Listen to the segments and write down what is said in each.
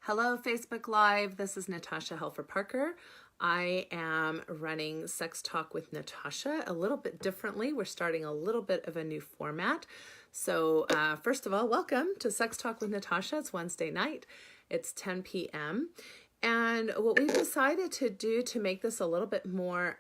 Hello, Facebook Live. This is Natasha Helfer Parker. I am running Sex Talk with Natasha a little bit differently. We're starting a little bit of a new format. So first of all, welcome to Sex Talk with Natasha. It's Wednesday night. It's 10 p.m. And what we've decided to do to make this a little bit more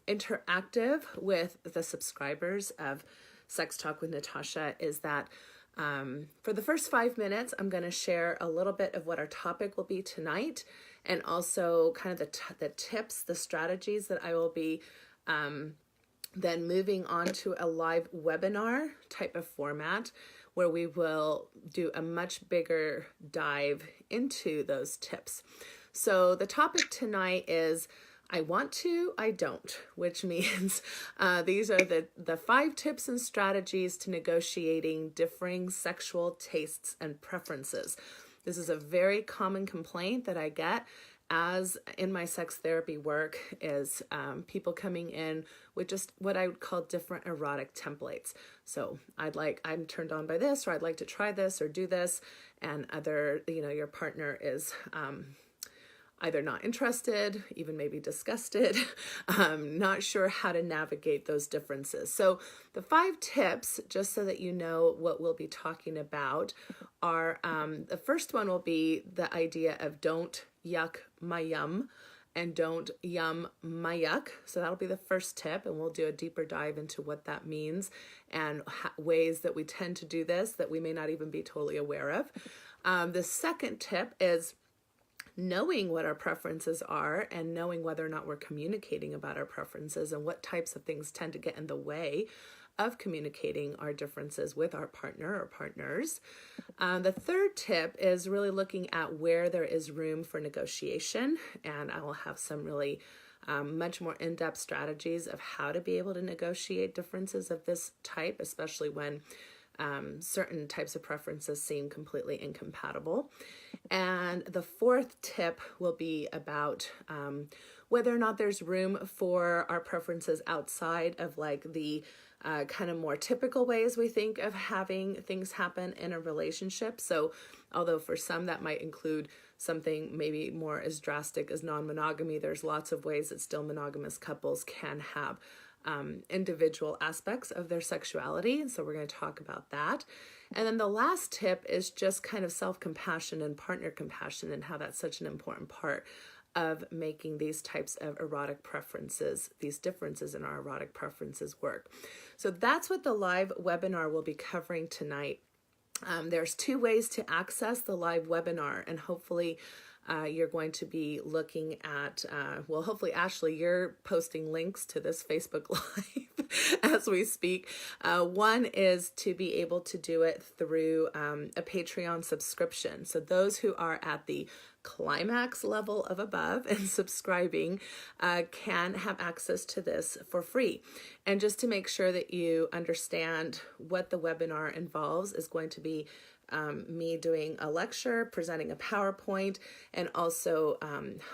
interactive with the subscribers of Sex Talk with Natasha is that for the first 5 minutes, I'm going to share a little bit of what our topic will be tonight, and also kind of the tips, the strategies that I will be then moving on to a live webinar type of format where we will do a much bigger dive into those tips. So the topic tonight is I want to, I don't, which means these are the 5 tips and strategies to negotiating differing sexual tastes and preferences. This is a very common complaint that I get as in my sex therapy work is people coming in with just what I would call different erotic templates. So I'm turned on by this, or I'd like to try this or do this, and your partner is either not interested, even maybe disgusted, not sure how to navigate those differences. So the 5 tips, just so that you know what we'll be talking about, are the first one will be the idea of don't yuck my yum and don't yum my yuck. So that'll be the first tip, and we'll do a deeper dive into what that means and ways that we tend to do this that we may not even be totally aware of. The second tip is knowing what our preferences are and knowing whether or not we're communicating about our preferences and what types of things tend to get in the way of communicating our differences with our partner or partners. The third tip is really looking at where there is room for negotiation, and I will have some really much more in-depth strategies of how to be able to negotiate differences of this type, especially when certain types of preferences seem completely incompatible. And the fourth tip will be about whether or not there's room for our preferences outside of like the kind of more typical ways we think of having things happen in a relationship. So although for some that might include something maybe more as drastic as non-monogamy, there's lots of ways that still monogamous couples can have individual aspects of their sexuality. And so we're going to talk about that. And then the last tip is just kind of self-compassion and partner compassion and how that's such an important part of making these types of erotic preferences, these differences in our erotic preferences work. So that's what the live webinar will be covering tonight. There's 2 ways to access the live webinar, and hopefully you're going to be looking at, hopefully, Ashley, you're posting links to this Facebook Live as we speak. One is to be able to do it through a Patreon subscription. So those who are at the climax level of above and subscribing can have access to this for free. And just to make sure that you understand what the webinar involves is going to be me doing a lecture, presenting a PowerPoint, and also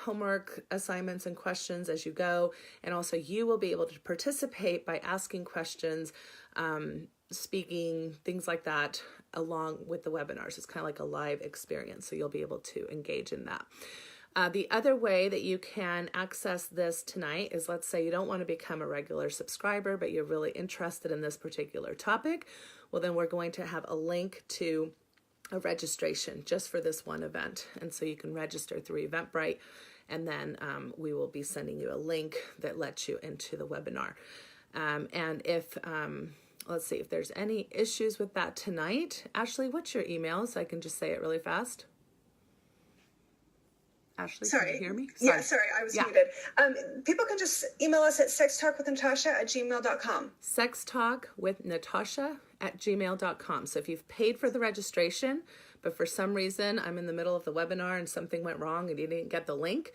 homework assignments and questions as you go. And also you will be able to participate by asking questions, speaking, things like that, along with the webinars. It's kind of like a live experience, so you'll be able to engage in that. The other way that you can access this tonight is, let's say you don't want to become a regular subscriber, but you're really interested in this particular topic. Well, then we're going to have a link to a registration just for this one event. And so you can register through Eventbrite, and then we will be sending you a link that lets you into the webinar. And if, let's see if there's any issues with that tonight. Ashley, what's your email so I can just say it really fast? Ashley, sorry. Can you hear me? Sorry, I was muted. People can just email us at sextalkwithnatasha@gmail.com. sextalkwithnatasha@gmail.com. So if you've paid for the registration, but for some reason I'm in the middle of the webinar and something went wrong and you didn't get the link,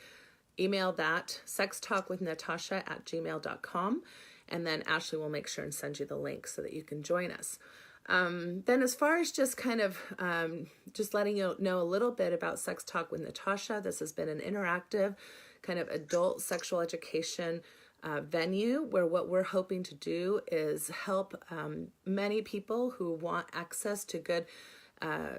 email that sextalkwithnatasha@gmail.com, and then Ashley will make sure and send you the link so that you can join us. Then as far as just kind of just letting you know a little bit about Sex Talk with Natasha, this has been an interactive kind of adult sexual education venue where what we're hoping to do is help many people who want access to good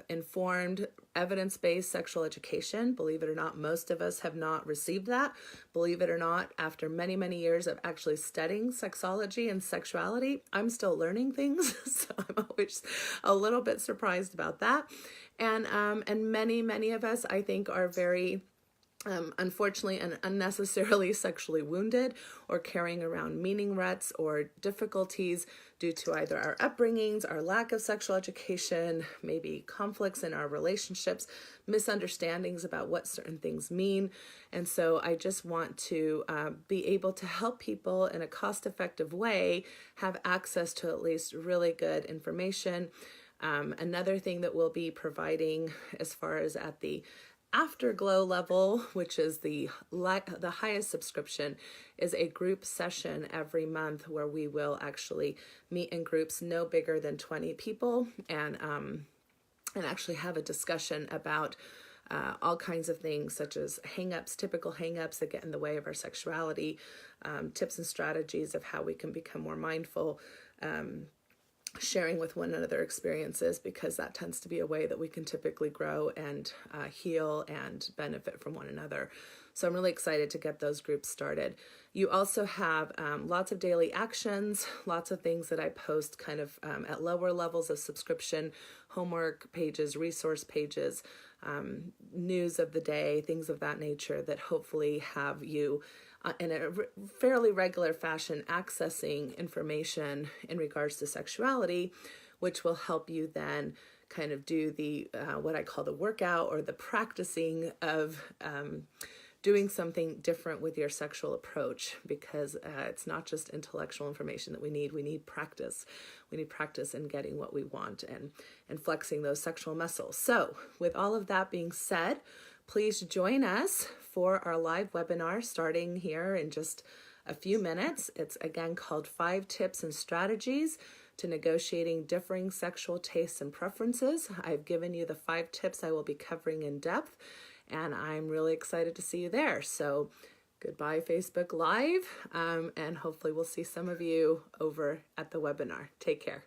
informed, evidence-based sexual education. Believe it or not, most of us have not received that. Believe it or not, after many, many years of actually studying sexology and sexuality, I'm still learning things. So I'm always a little bit surprised about that. And many of us, I think, are very unfortunately and unnecessarily sexually wounded or carrying around meaning ruts or difficulties due to either our upbringings, our lack of sexual education, maybe conflicts in our relationships, misunderstandings about what certain things mean. And so I just want to be able to help people in a cost-effective way have access to at least really good information. Another thing that we'll be providing as far as at the Afterglow level, which is the highest subscription, is a group session every month where we will actually meet in groups no bigger than 20 people and actually have a discussion about all kinds of things such as hang-ups, typical hang-ups that get in the way of our sexuality, tips and strategies of how we can become more mindful, sharing with one another experiences, because that tends to be a way that we can typically grow and heal and benefit from one another. So I'm really excited to get those groups started. You also have lots of daily actions, lots of things that I post kind of at lower levels of subscription, homework pages, resource pages, news of the day, things of that nature that hopefully have you in a fairly regular fashion accessing information in regards to sexuality, which will help you then kind of do the what I call the workout or the practicing of doing something different with your sexual approach, because it's not just intellectual information that we need practice. We need practice in getting what we want and flexing those sexual muscles. So with all of that being said, please join us for our live webinar starting here in just a few minutes. It's again called 5 Tips and Strategies to Negotiating Differing Sexual Tastes and Preferences. I've given you the 5 tips I will be covering in depth, and I'm really excited to see you there. So goodbye Facebook Live, and hopefully we'll see some of you over at the webinar. Take care.